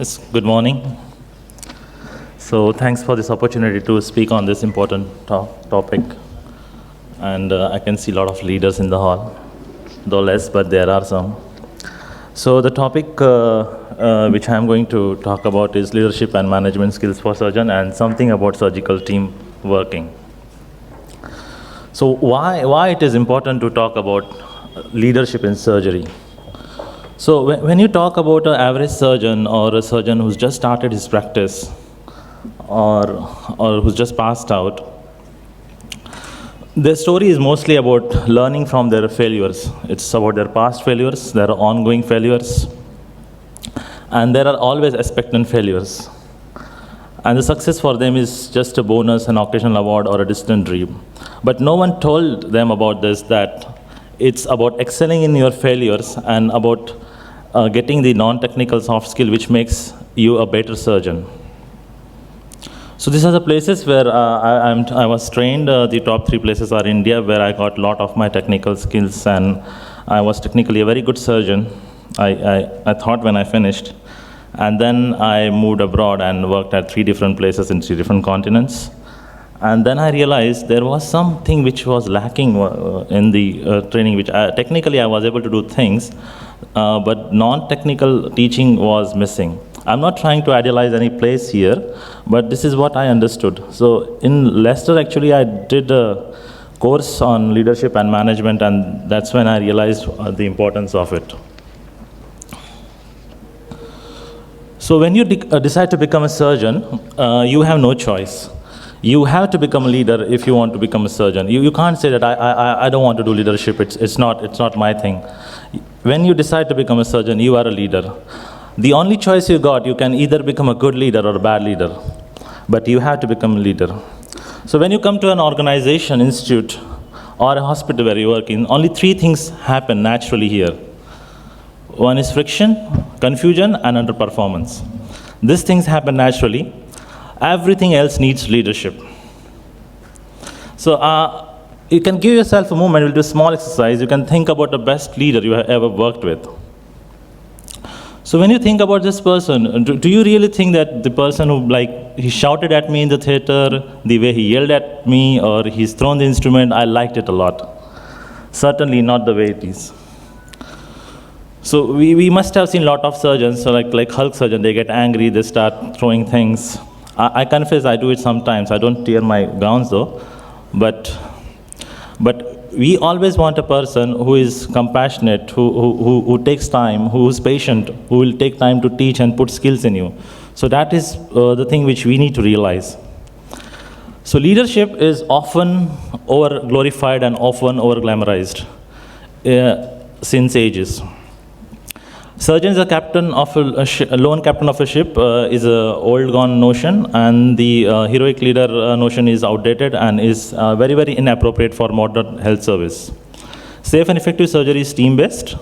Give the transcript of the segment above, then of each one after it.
Yes, good morning. So thanks for this opportunity to speak on this important topic. And I can see a lot of leaders in the hall, though less, but there are some. So the topic which I am going to talk about is leadership and management skills for surgeon and something about surgical team working. So why it is important to talk about leadership in surgery? So when you talk about an average surgeon or a surgeon who's just started his practice or who's just passed out, their story is mostly about learning from their failures. It's about their past failures, their ongoing failures, and there are always expectant failures. And the success for them is just a bonus, an occasional award, or a distant dream. But no one told them about this, that it's about excelling in your failures and about getting the non-technical soft skill which makes you a better surgeon. So these are the places where I was trained. The top 3 places are India, where I got a lot of my technical skills, and I was technically a very good surgeon, I thought when I finished. And then I moved abroad and worked at 3 different places in 3 different continents. And then I realized there was something which was lacking in the training, which technically I was able to do things, but non-technical teaching was missing. I'm not trying to idealize any place here, but this is what I understood. So in Leicester, actually, I did a course on leadership and management, and that's when I realized the importance of it. So when you decide to become a surgeon, you have no choice. You have to become a leader if you want to become a surgeon. You can't say that I don't want to do leadership. It's not my thing. When you decide to become a surgeon, you are a leader. The only choice you got, you can either become a good leader or a bad leader, but you have to become a leader. So when you come to an organization, institute, or a hospital where you work in, only 3 things happen naturally here. One is friction, confusion, and underperformance. These things happen naturally. Everything else needs leadership. So you can give yourself a moment. We'll do a small exercise. You can think about the best leader you have ever worked with. So when you think about this person, do you really think that the person who, he shouted at me in the theater, the way he yelled at me, or he's thrown the instrument, I liked it a lot? Certainly not the way it is. So we must have seen a lot of surgeons, so like Hulk surgeon, they get angry, they start throwing things. I confess I do it sometimes. I don't tear my gowns though, but we always want a person who is compassionate, who takes time, who is patient, who will take time to teach and put skills in you. So that is the thing which we need to realize. So leadership is often over-glorified and often over-glamorized since ages. Surgeon is a captain of a lone captain of a ship is a old gone notion, and the heroic leader notion is outdated and is very, very inappropriate for modern health service. Safe and effective surgery is team-based,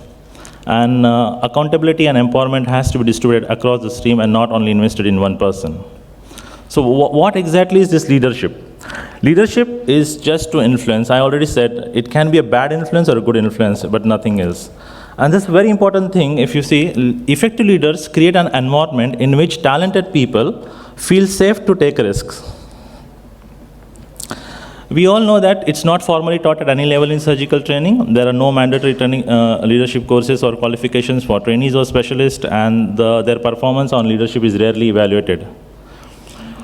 and accountability and empowerment has to be distributed across the stream and not only invested in one person. So what exactly is this leadership? Leadership is just to influence. I already said it can be a bad influence or a good influence, but nothing else. And this very important thing, if you see, effective leaders create an environment in which talented people feel safe to take risks. We all know that it's not formally taught at any level in surgical training. There are no mandatory training, leadership courses or qualifications for trainees or specialists, and their performance on leadership is rarely evaluated.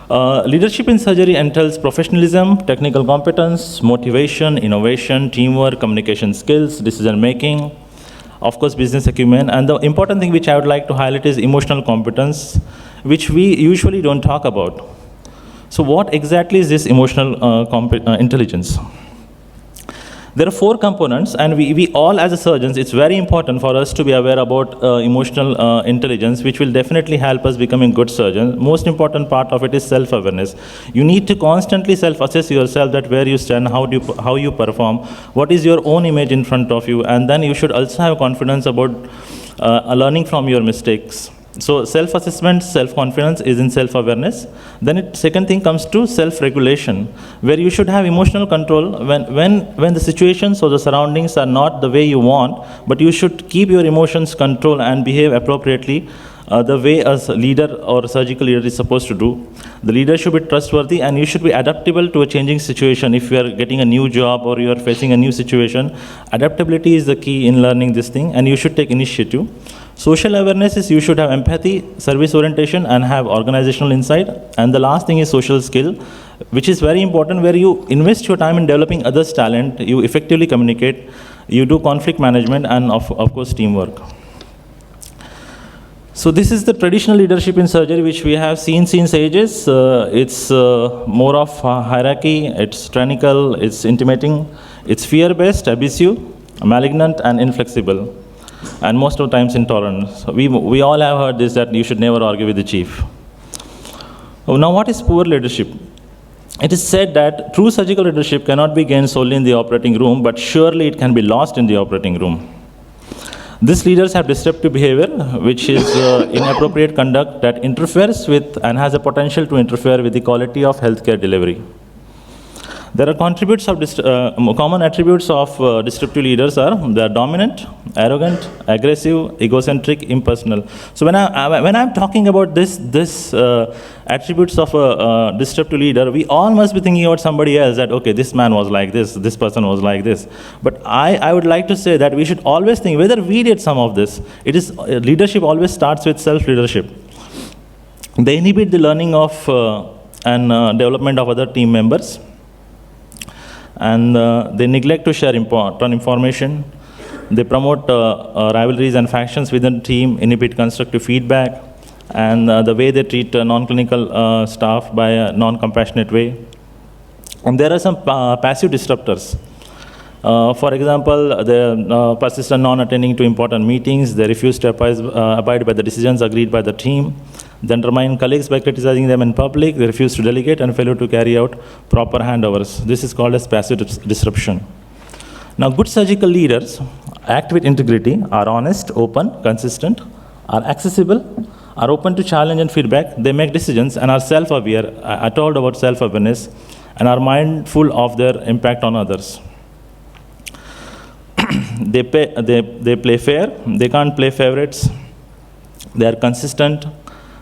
Leadership in surgery entails professionalism, technical competence, motivation, innovation, teamwork, communication skills, decision making, of course, business acumen, and the important thing which I would like to highlight is emotional competence, which we usually don't talk about. So what exactly is this emotional intelligence? There are 4 components, and we all as a surgeons, it's very important for us to be aware about emotional intelligence, which will definitely help us becoming good surgeons. Most important part of it is self-awareness. You need to constantly self-assess yourself, that where you stand, how you perform, what is your own image in front of you, and then you should also have confidence about learning from your mistakes. So self-assessment, self-confidence is in self-awareness. Then second thing comes to self-regulation, where you should have emotional control when the situations or the surroundings are not the way you want, but you should keep your emotions control and behave appropriately the way a leader or a surgical leader is supposed to do. The leader should be trustworthy, and you should be adaptable to a changing situation. If you are getting a new job or you are facing a new situation, adaptability is the key in learning this thing, and you should take initiative. Social awareness is you should have empathy, service orientation, and have organizational insight. And the last thing is social skill, which is very important, where you invest your time in developing others' talent, you effectively communicate, you do conflict management, and of course teamwork. So this is the traditional leadership in surgery, which we have seen since ages. It's more of hierarchy, it's tyrannical, it's intimidating, it's fear-based, abusive, malignant, and inflexible, and most of the times intolerant. So we all have heard this, that you should never argue with the chief. Now, what is poor leadership? It is said that true surgical leadership cannot be gained solely in the operating room, but surely it can be lost in the operating room. These leaders have disruptive behavior, which is inappropriate conduct that interferes with and has a potential to interfere with the quality of healthcare delivery. There are common attributes of disruptive leaders are they are dominant, arrogant, aggressive, egocentric, impersonal. So when I'm talking about this attributes of a disruptive leader, we all must be thinking about somebody else, that okay, this man was like this person was like this. But I would like to say that we should always think whether we did some of this. It is leadership always starts with self-leadership. They inhibit the learning of and development of other team members. And they neglect to share important information. They promote rivalries and factions within the team, inhibit constructive feedback, and the way they treat non-clinical staff by a non-compassionate way. And there are some passive disruptors. For example, they persistent non-attending to important meetings, they refuse to abide by the decisions agreed by the team, they undermine colleagues by criticizing them in public, they refuse to delegate and failure to carry out proper handovers. This is called as passive disruption. Now, good surgical leaders act with integrity, are honest, open, consistent, are accessible, are open to challenge and feedback, they make decisions and are self-aware. I told about self-awareness, and are mindful of their impact on others. They play fair, they can't play favorites, they are consistent,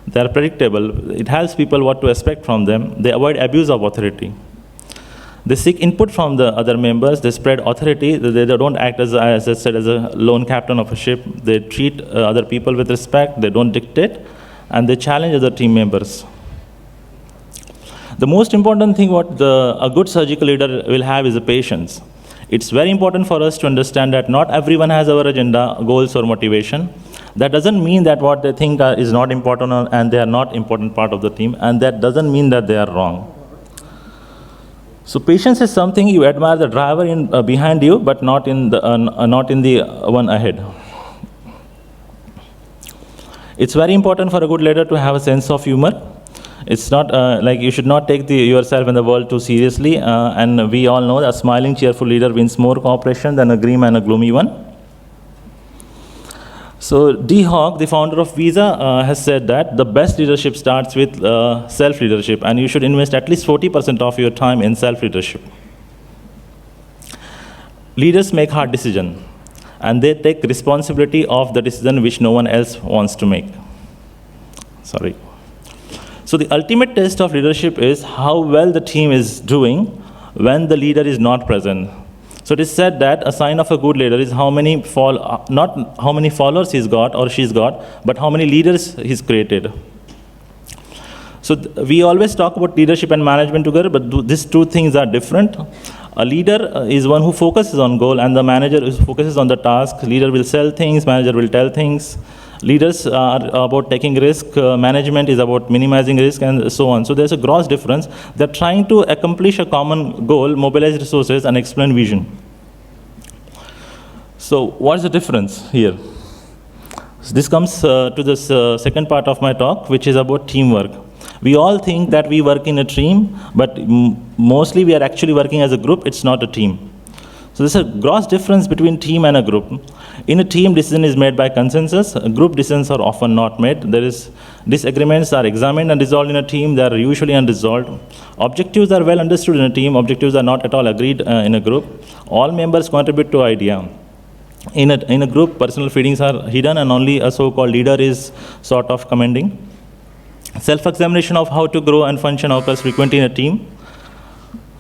they are predictable, it helps people what to expect from them, they avoid abuse of authority. They seek input from the other members, they spread authority, they don't act as I said, as a lone captain of a ship, they treat other people with respect, they don't dictate, and they challenge other team members. The most important thing what a good surgical leader will have is the patience. It's very important for us to understand that not everyone has our agenda, goals, or motivation. That doesn't mean that what they think is not important and they are not important part of the team, and that doesn't mean that they are wrong. So patience is something you admire the driver behind you, but not in the one ahead. It's very important for a good leader to have a sense of humor. It's not like you should not take yourself and the world too seriously, and we all know that a smiling, cheerful leader wins more cooperation than a grim and a gloomy one. So Dee Hock, the founder of Visa, has said that the best leadership starts with self-leadership, and you should invest at least 40% of your time in self-leadership. Leaders make hard decisions, and they take responsibility of the decision which no one else wants to make. Sorry. So the ultimate test of leadership is how well the team is doing when the leader is not present. So it is said that a sign of a good leader is not how many followers he's got or she's got, but how many leaders he's created. So we always talk about leadership and management together, but these two things are different. A leader is one who focuses on goal, and the manager is focuses on the task. Leader will sell things, manager will tell things. Leaders are about taking risk, management is about minimizing risk, and so on. So there's a gross difference. They're trying to accomplish a common goal, mobilize resources, and explain vision. So what's the difference here? So this comes to this second part of my talk, which is about teamwork. We all think that we work in a team, but mostly we are actually working as a group. It's not a team. So there's a gross difference between team and a group. In a team, decision is made by consensus. Group decisions are often not made. Disagreements are examined and resolved in a team. They are usually unresolved. Objectives are well understood in a team. Objectives are not at all agreed in a group. All members contribute to idea. In a group, personal feelings are hidden and only a so-called leader is sort of commanding. Self-examination of how to grow and function occurs frequently in a team.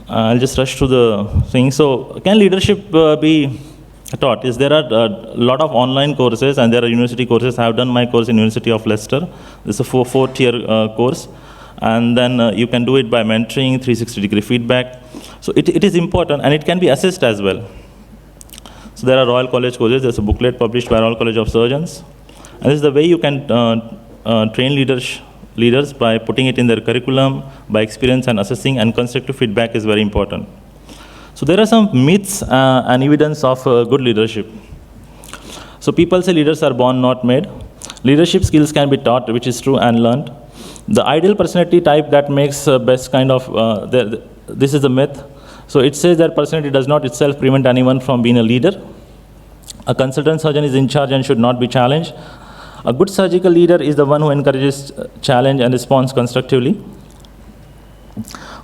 I'll just rush through the thing. So, can leadership be taught? There are a lot of online courses and there are university courses. I have done my course in University of Leicester. This is a four-tier course. And then you can do it by mentoring, 360-degree feedback. So it is important and it can be assessed as well. So there are Royal College courses. There's a booklet published by Royal College of Surgeons. And this is the way you can train leaders by putting it in their curriculum, by experience and assessing, and constructive feedback is very important. So there are some myths and evidence of good leadership. So people say leaders are born, not made. Leadership skills can be taught, which is true, and learned. The ideal personality type that makes best kind of, this is the myth. So it says that personality does not itself prevent anyone from being a leader. A consultant surgeon is in charge and should not be challenged. A good surgical leader is the one who encourages challenge and responds constructively.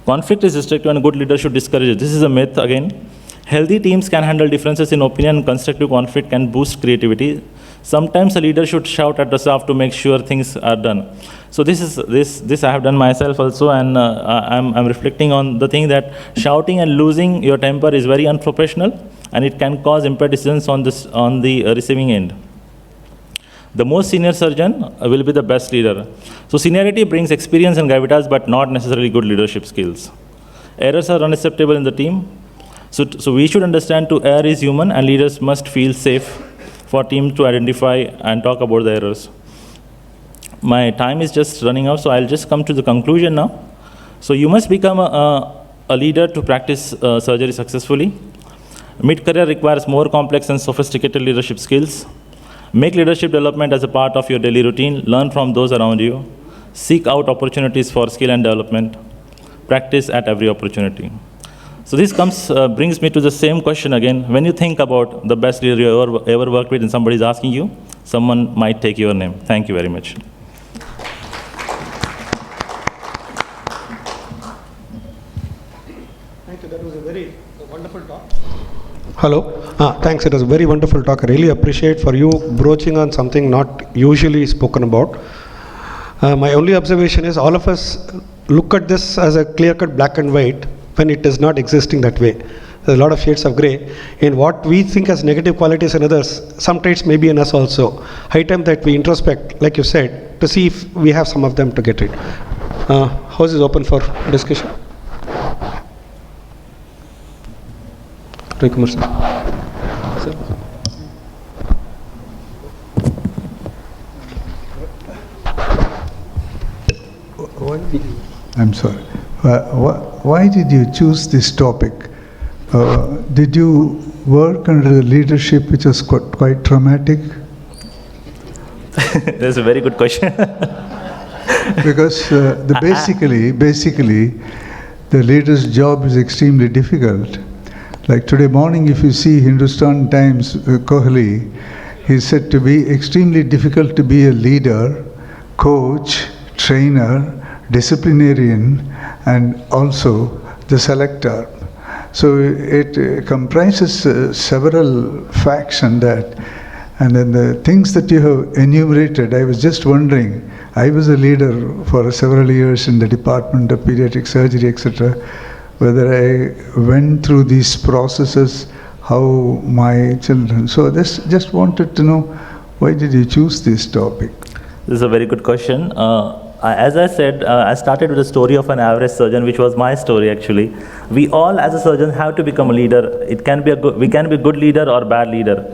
Conflict is destructive and a good leader should discourage it. This is a myth again. Healthy teams can handle differences in opinion and constructive conflict can boost creativity. Sometimes a leader should shout at the staff to make sure things are done. So this I have done myself also, and I'm reflecting on the thing that shouting and losing your temper is very unprofessional, and it can cause impatience on the receiving end. The most senior surgeon will be the best leader. So seniority brings experience and gravitas, but not necessarily good leadership skills. Errors are unacceptable in the team. So we should understand to err is human, and leaders must feel safe for teams to identify and talk about the errors. My time is just running out, so I'll just come to the conclusion now. So you must become a leader to practice surgery successfully. Mid-career requires more complex and sophisticated leadership skills. Make leadership development as a part of your daily routine. Learn from those around you. Seek out opportunities for skill and development. Practice at every opportunity. So this brings me to the same question again. When you think about the best leader you ever worked with and somebody is asking you, someone might take your name. Thank you very much. Thank you. That was a very wonderful talk. Hello. Thanks. It was a very wonderful talk. I really appreciate for you broaching on something not usually spoken about. My only observation is all of us look at this as a clear-cut black and white when it is not existing that way. There's a lot of shades of gray. In what we think as negative qualities in others, some traits may be in us also. High time that we introspect, like you said, to see if we have some of them to get rid. House is open for discussion. Kumar sir. I'm sorry. Why did you choose this topic? Did you work under the leadership which was quite traumatic? That's a very good question. Because basically, the leader's job is extremely difficult. Like today morning, if you see Hindustan Times, Kohli, he's said to be extremely difficult to be a leader, coach, trainer, disciplinarian, and also the selector. So it comprises several facts and that. And then the things that you have enumerated, I was just wondering, I was a leader for several years in the Department of Pediatric Surgery, etc., whether I went through these processes, how my children. So this just wanted to know, why did you choose this topic? This is a very good question. As I said, I started with a story of an average surgeon, which was my story actually. We all as a surgeon have to become a leader. We can be a good leader or bad leader.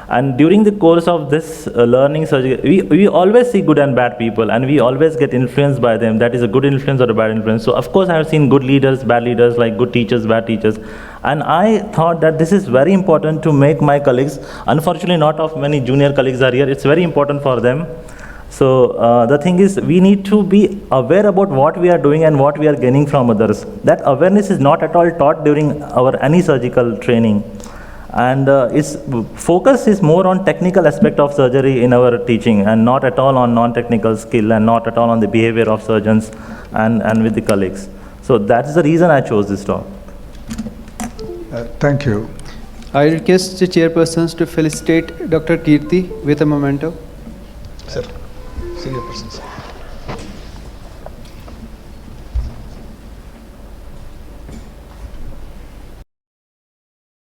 And during the course of this learning surgery, we always see good and bad people, and we always get influenced by them. That is a good influence or a bad influence. So of course I have seen good leaders, bad leaders, like good teachers, bad teachers. And I thought that this is very important to make my colleagues, unfortunately not of many junior colleagues are here, it's very important for them. So the thing is, we need to be aware about what we are doing and what we are gaining from others. That awareness is not at all taught during our any surgical training. And its focus is more on technical aspect of surgery in our teaching, and not at all on non-technical skill, and not at all on the behavior of surgeons and with the colleagues. So that is the reason I chose this talk. Thank you. I request the chairpersons to felicitate Dr. Kirti with a memento. Sir, senior persons.